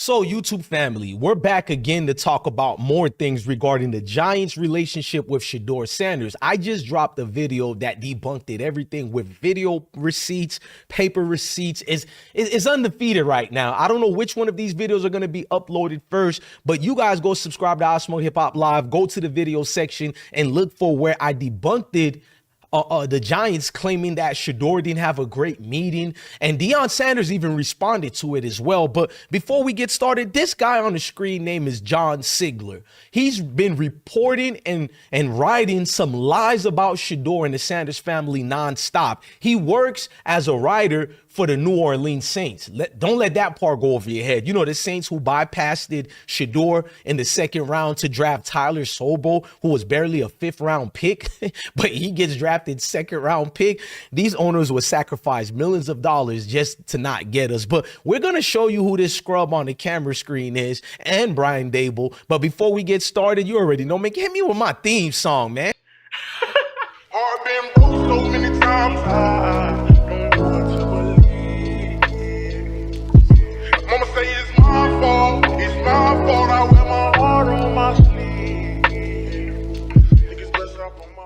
So, YouTube family, we're back again to talk about more things regarding the Giants' relationship with Shedeur Sanders. I just dropped a video that debunked it, everything with video receipts, paper receipts. It's undefeated right now. I don't know which one of these videos are going to be uploaded first, but you guys go subscribe to Osmo Hip Hop Live, go to the video section and look for where I debunked it. The Giants claiming that Shedeur didn't have a great meeting, and Deion Sanders even responded to it as well. But before we get started, this guy on the screen name is John Sigler. He's been reporting and writing some lies about Shedeur and the Sanders family nonstop. He works as a writer for the New Orleans Saints. Don't let that part go over your head. You know, the Saints who bypassed Shedeur in the second round to draft Tyler Sobo, who was barely a fifth-round pick, but he gets drafted second-round pick. These owners would sacrifice millions of dollars just to not get us. But we're going to show you who this scrub on the camera screen is and Brian Dable. But before we get started, you already know, man, hit me with my theme song, man. I've been broke so many times, I don't want to believe. Mama say it's my fault, I wear my heart on my sleeve. Niggas bless up on my...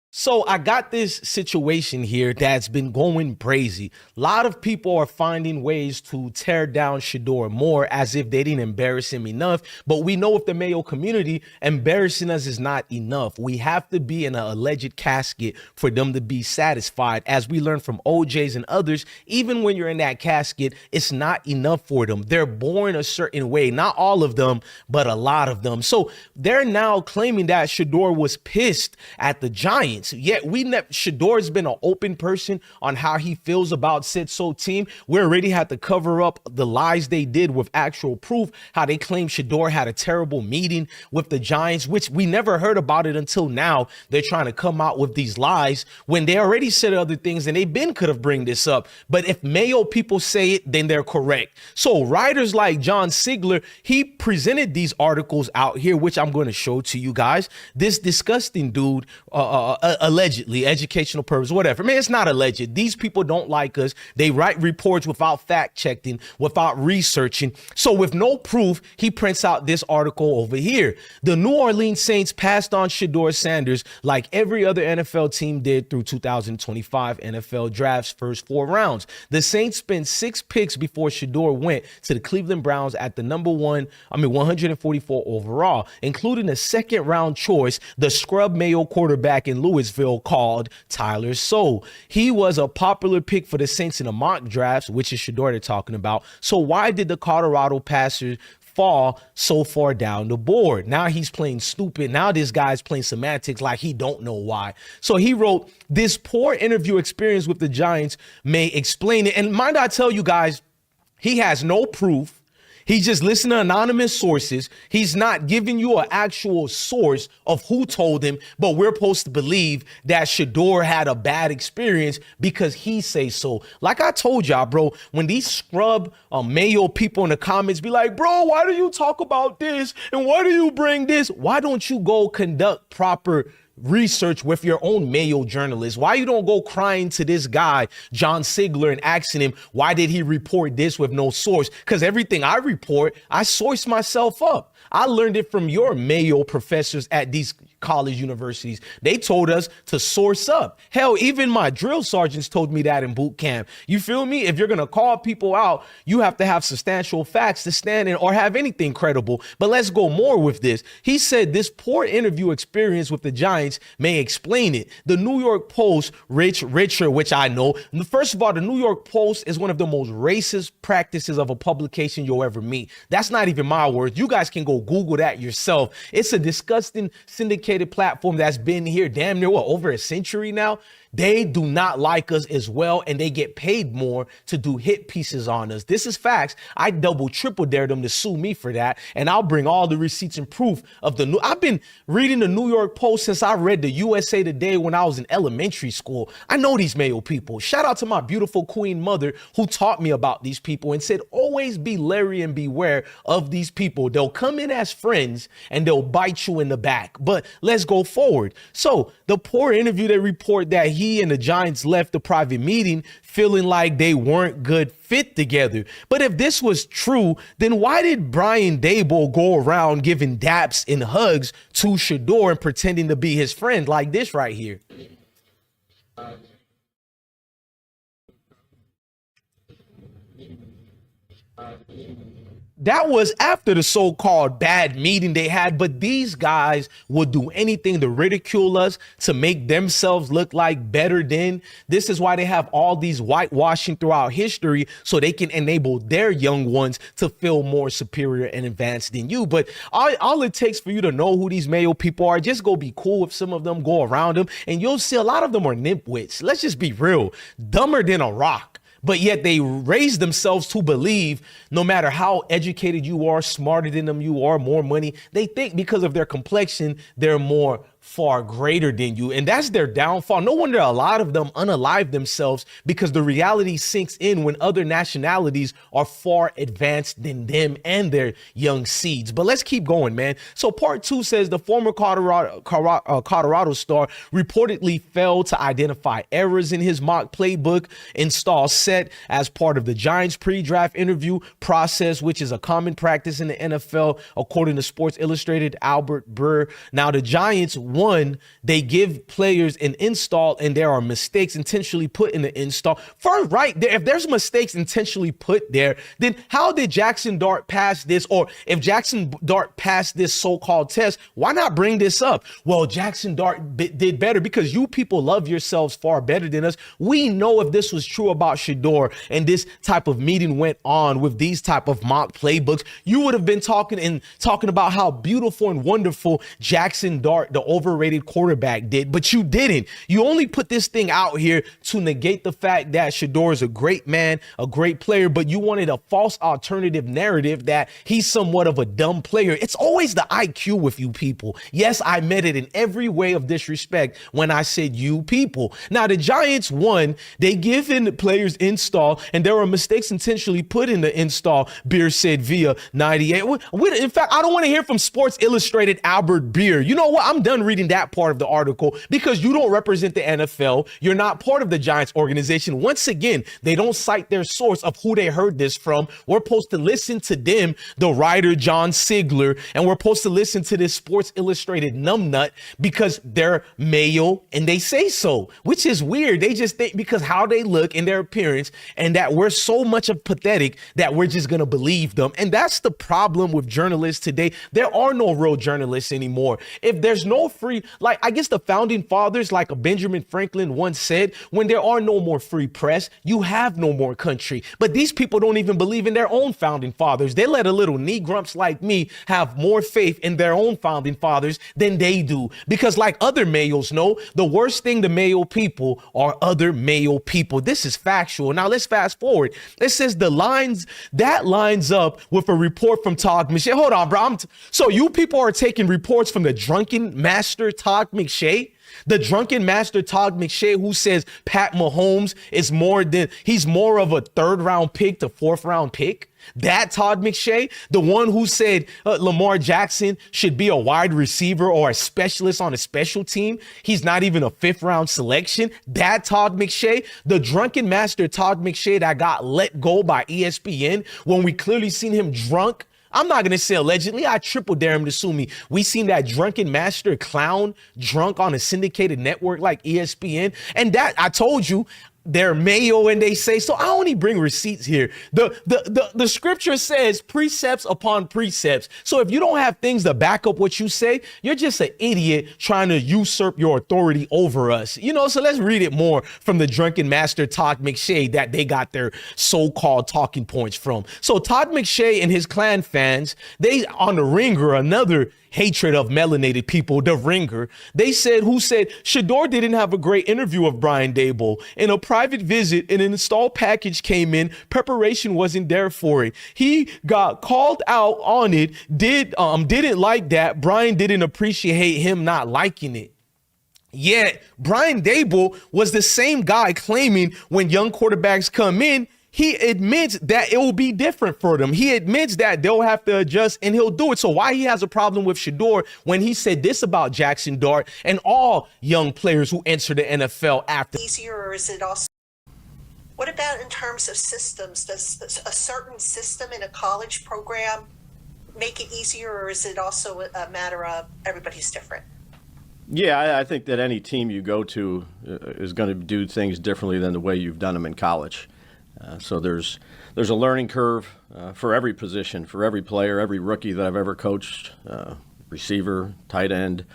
So I got this situation here that's been going crazy. A lot of people are finding ways to tear down Shedeur more as if they didn't embarrass him enough. But we know if the Mayo community, embarrassing us is not enough. We have to be in an alleged casket for them to be satisfied. As we learned from OJs and others, even when you're in that casket, it's not enough for them. They're born a certain way. Not all of them, but a lot of them. So they're now claiming that Shedeur was pissed at the Giants. Yet Shedeur's been an open person on how he feels about said team. We already had to cover up the lies they did with actual proof, how they claim Shedeur had a terrible meeting with the Giants, which we never heard about it until now. They're trying to come out with these lies when they already said other things and they could have bring this up. But if Mayo people say it, then they're correct. So writers like John Sigler, he presented these articles out here, which I'm going to show to you guys. This disgusting dude, allegedly, educational purpose, whatever. Man, it's not alleged. These people don't like us. They write reports without fact checking, without researching. So with no proof, he prints out this article over here. The New Orleans Saints passed on Shedeur Sanders like every other NFL team did through 2025 NFL draft's first 4 rounds. The Saints spent 6 picks before Shedeur went to the Cleveland Browns at the 144 overall, including a second-round choice, the scrub Mayo quarterback in Louisville called Tyler Sobo. He was a popular pick for the Saints in the mock drafts, which is Shedeur they're talking about. So why did the Colorado Passers fall so far down the board? Now he's playing stupid. Now this guy's playing semantics like he don't know why. So he wrote, this poor interview experience with the Giants may explain it. And mind I tell you guys, he has no proof. He's just listening to anonymous sources. He's not giving you an actual source of who told him, but we're supposed to believe that Shedeur had a bad experience because he says so. Like I told y'all, bro, when these scrub Mayo people in the comments be like, bro, why do you talk about this? And why do you bring this? Why don't you go conduct proper research with your own Mayo journalist? Why you don't go crying to this guy, John Sigler, and asking him, why did he report this with no source? Because everything I report, I source myself up. I learned it from your Mayo professors at these college universities. They told us to source up. Hell, even my drill sergeants told me that in boot camp. You feel me? If you're going to call people out, you have to have substantial facts to stand in or have anything credible. But let's go more with this. He said this poor interview experience with the Giants may explain it. The New York Post, Richer, which I know. First of all, the New York Post is one of the most racist practices of a publication you'll ever meet. That's not even my words. You guys can go Google that yourself. It's a disgusting syndicated platform that's been here damn near over a century now. They do not like us as well, and they get paid more to do hit pieces on us. This is facts. I triple dare them to sue me for that, and I'll bring all the receipts and proof of I've been reading the New York Post since I read the USA Today when I was in elementary school. I know these Mayo people. Shout out to my beautiful queen mother who taught me about these people and said, always be leery and beware of these people. They'll come in as friends and they'll bite you in the back. But let's go forward. So the poor interview, they report that he and the Giants left the private meeting feeling like they weren't good fit together. But if this was true, then why did Brian Daboll go around giving daps and hugs to Shedeur and pretending to be his friend like this right here? That was after the so-called bad meeting they had, but these guys would do anything to ridicule us, to make themselves look like better than. This is why they have all these whitewashing throughout history, so they can enable their young ones to feel more superior and advanced than you. But all it takes for you to know who these Mayo people are, just go be cool with some of them, go around them, and you'll see a lot of them are nitwits. Let's just be real, dumber than a rock. But yet they raise themselves to believe no matter how educated you are, smarter than them you are, more money, they think because of their complexion, they're more far greater than you. And that's their downfall. No wonder a lot of them unalive themselves, because the reality sinks in when other nationalities are far advanced than them and their young seeds. But let's keep going, man. So part 2 says the former Colorado star reportedly failed to identify errors in his mock playbook install set as part of the Giants pre-draft interview process, which is a common practice in the NFL, according to Sports Illustrated Albert Breer. Now, the Giants, one, they give players an install and there are mistakes intentionally put in the install. First, right there, if there's mistakes intentionally put there, then how did Jackson Dart pass this? Or if Jackson Dart passed this so-called test, why not bring this up? Well, Jackson Dart did better because you people love yourselves far better than us. We know if this was true about Shedeur and this type of meeting went on with these type of mock playbooks, you would have been talking about how beautiful and wonderful Jackson Dart, the overrated quarterback, did, but you didn't. You only put this thing out here to negate the fact that Shedeur is a great man, a great player, but you wanted a false alternative narrative that he's somewhat of a dumb player. It's always the IQ with you people. Yes, I meant it in every way of disrespect when I said you people. Now, the Giants, one, they give in the players install, and there are mistakes intentionally put in the install, Beer said via 98. In fact, I don't want to hear from Sports Illustrated Albert Beer. You know what? I'm done reading that part of the article because you don't represent the NFL. You're not part of the Giants organization. Once again, they don't cite their source of who they heard this from. We're supposed to listen to them, the writer John Sigler, and we're supposed to listen to this Sports Illustrated numbnut because they're Mayo and they say so, which is weird. They just think because how they look in their appearance and that we're so much of pathetic that we're just going to believe them. And that's the problem with journalists today. There are no real journalists anymore. If there's no free, like I guess the founding fathers, like a Benjamin Franklin once said, when there are no more free press, you have no more country. But these people don't even believe in their own founding fathers. They let a little knee grumps like me have more faith in their own founding fathers than they do. Because like other Mayos know, the worst thing to Mayo people are other Mayo people. This is factual. Now let's fast forward. It says that lines up with a report from Todd McShay. Hold on, bro. So you people are taking reports from the drunken master Todd McShay? The drunken master Todd McShay, who says Pat Mahomes is he's more of a 3rd round pick to 4th round pick. That Todd McShay, the one who said Lamar Jackson should be a wide receiver or a specialist on a special team. He's not even a 5th round selection. That Todd McShay, the drunken master Todd McShay that got let go by ESPN when we clearly seen him drunk. I'm not going to say allegedly. I triple dare him to sue me. We seen that drunken master clown drunk on a syndicated network like ESPN. And that, I told you, they're Mayo and they say so. I only bring receipts here. The scripture says precepts upon precepts. So if you don't have things to back up what you say, you're just an idiot trying to usurp your authority over us. You know, so let's read it more from the drunken master Todd McShay that they got their so-called talking points from. So Todd McShay and his clan fans, they on the Ringer, another hatred of melanated people, the Ringer, who said Shedeur didn't have a great interview of Brian Daboll. In a private visit, an install package came in. Preparation wasn't there for it. He got called out on it. Didn't like that. Brian didn't appreciate him not liking it. Yet Brian Dable was the same guy claiming when young quarterbacks come in, he admits that it will be different for them. He admits that they'll have to adjust, and he'll do it. So why he has a problem with Shedeur when he said this about Jackson Dart and all young players who enter the NFL after? Easier, or is it also? What about in terms of systems? Does a certain system in a college program make it easier, or is it also a matter of everybody's different? Yeah, I think that any team you go to is going to do things differently than the way you've done them in college. So there's a learning curve for every position, for every player, every rookie that I've ever coached, receiver, tight end,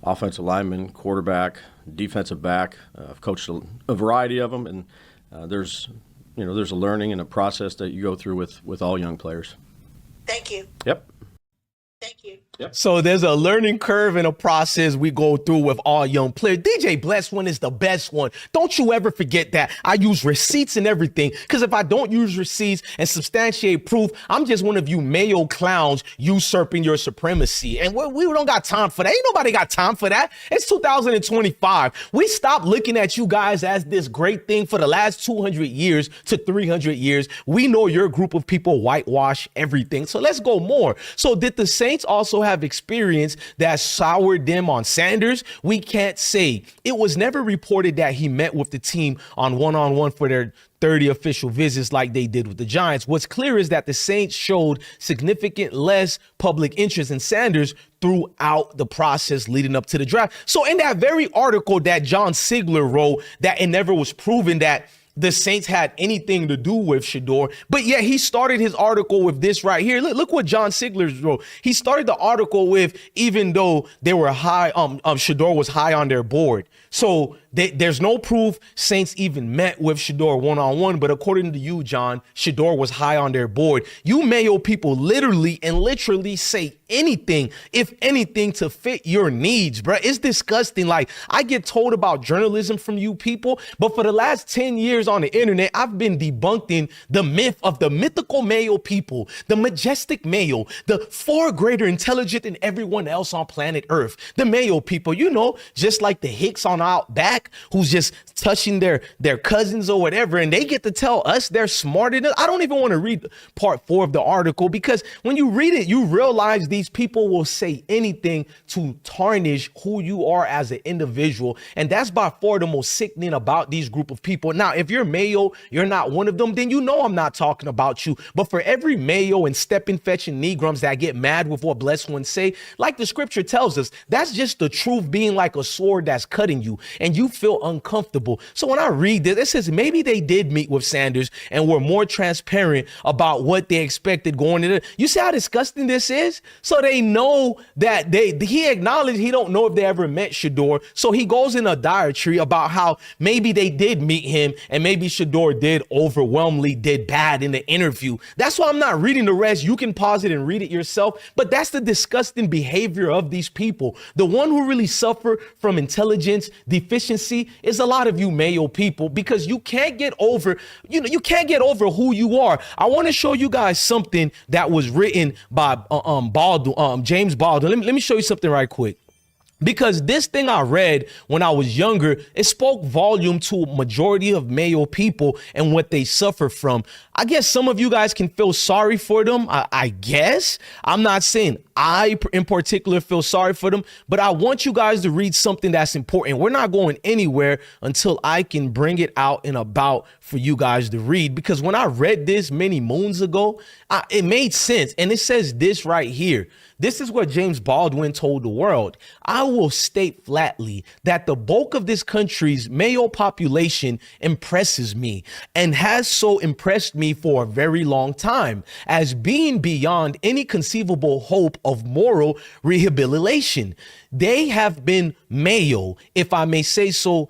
offensive lineman, quarterback, defensive back. I've coached a variety of them, and there's a learning and a process that you go through with all young players. Thank you. Yep. Thank you. Yep. So there's a learning curve and a process we go through with all young players. DJ Bless one is the best one. Don't you ever forget that. I use receipts and everything, because if I don't use receipts and substantiate proof, I'm just one of you Mayo clowns usurping your supremacy. And we don't got time for that. Ain't nobody got time for that. It's 2025. We stopped looking at you guys as this great thing for the last 200 years to 300 years. We know your group of people whitewash everything. So let's go more. So did the Saints also have experience that soured them on Sanders? We can't say. It was never reported that he met with the team on one-on-one for their 30 official visits like they did with the Giants. What's clear is that the Saints showed significant less public interest in Sanders throughout the process leading up to the draft. So in that very article that John Sigler wrote, that it never was proven that the Saints had anything to do with Shedeur, but yet he started his article with this right here. Look what John Sigler wrote. He started the article with, even though they were high, Shedeur was high on their board. So there's no proof Saints even met with Shedeur one-on-one, but according to you, John, Shedeur was high on their board. You Mayo people literally say anything, if anything, to fit your needs, bro. It's disgusting. Like, I get told about journalism from you people, but for the last 10 years on the internet, I've been debunking the myth of the mythical Mayo people, the majestic Mayo, the far greater intelligent than everyone else on planet Earth. The Mayo people, just like the Hicks on out back, who's just touching their cousins or whatever, and they get to tell us they're smarter than us. I don't even want to read part 4 of the article, because when you read it, you realize these people will say anything to tarnish who you are as an individual, and that's by far the most sickening about these group of people. Now, if you're Mayo, you're not one of them, then I'm not talking about you. But for every Mayo and stepping fetching Negrums that get mad with what blessed ones say, like the scripture tells us, that's just the truth being like a sword that's cutting you, and you feel uncomfortable. So when I read this, it says maybe they did meet with Sanders and were more transparent about what they expected going into. You see how disgusting this is? So they know that he acknowledged he don't know if they ever met Shedeur. So he goes in a diatribe about how maybe they did meet him and maybe Shedeur did bad in the interview. That's why I'm not reading the rest. You can pause it and read it yourself. But that's the disgusting behavior of these people. The one who really suffer from intelligence deficiency is a lot of you Mayo people, because you can't get over, who you are. I want to show you guys something that was written by James Baldwin. Let me show you something right quick. Because this thing I read when I was younger, it spoke volume to a majority of Mayo people and what they suffer from. I guess some of you guys can feel sorry for them. I guess. I'm not saying I in particular feel sorry for them, but I want you guys to read something that's important. We're not going anywhere until I can bring it out and about for you guys to read. Because when I read this many moons ago, it made sense. And it says this right here. This is what James Baldwin told the world. I will state flatly that the bulk of this country's Mayo population impresses me and has so impressed me for a very long time as being beyond any conceivable hope of moral rehabilitation. They have been Mayo, if I may say so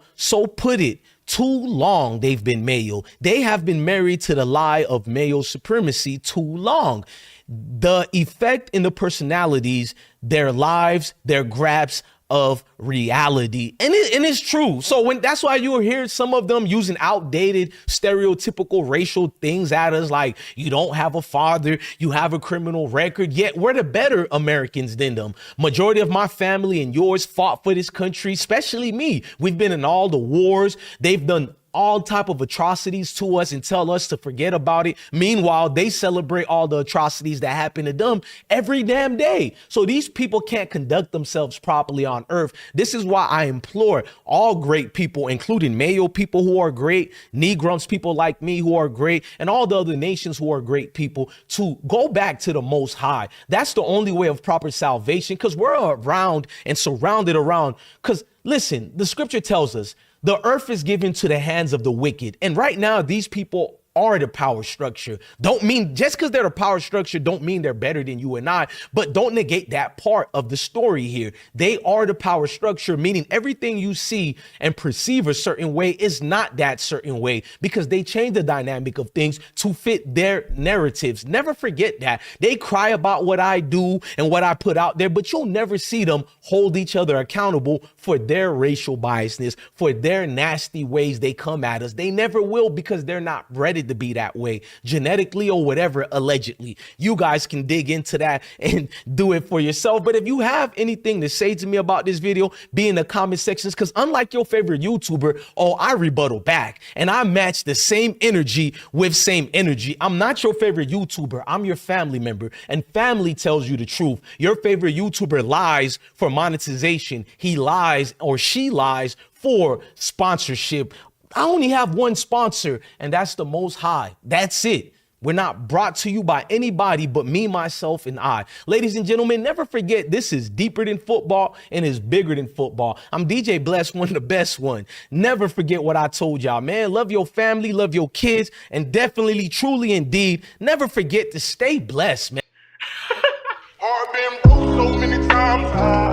put it. Too long they've been Mayo. They have been married to the lie of Mayo supremacy too long. The effect in the personalities, their lives, their grasp of reality. And it's true. So that's why you hear some of them using outdated, stereotypical racial things at us, like you don't have a father, you have a criminal record, yet we're the better Americans than them. Majority of my family and yours fought for this country, especially me. We've been in all the wars. They've done all type of atrocities to us and tell us to forget about it. Meanwhile, they celebrate all the atrocities that happen to them every damn day. So these people can't conduct themselves properly on earth. This is why I implore all great people, including Mayo people who are great, Negrums people like me who are great, and all the other nations who are great people, to go back to the Most High. That's the only way of proper salvation, because we're around and surrounded around. Because listen, the scripture tells us the earth is given to the hands of the wicked. And right now, these people are the power structure. Don't mean just because they're the power structure don't mean they're better than you and I, but don't negate that part of the story here. They are the power structure, meaning everything you see and perceive a certain way is not that certain way, because they change the dynamic of things to fit their narratives. Never forget that. They cry about what I do and what I put out there, but you'll never see them hold each other accountable for their racial biasness, for their nasty ways they come at us. They never will, because they're not ready to be that way, genetically or whatever, allegedly. You guys can dig into that and do it for yourself. But if you have anything to say to me about this video, be in the comment sections, because unlike your favorite YouTuber, I rebuttal back and I match the same energy with same energy. I'm not your favorite YouTuber. I'm your family member, and family tells you the truth. Your favorite YouTuber lies for monetization. He lies or she lies for sponsorship. I only have one sponsor, and that's the Most High. That's it. We're not brought to you by anybody but me, myself, and I. Ladies and gentlemen, never forget, this is deeper than football and is bigger than football. I'm DJ Bless, one of the best one. Never forget what I told y'all, man. Love your family, love your kids, and definitely, truly, indeed, never forget to stay blessed, man. Heart been broke so many times.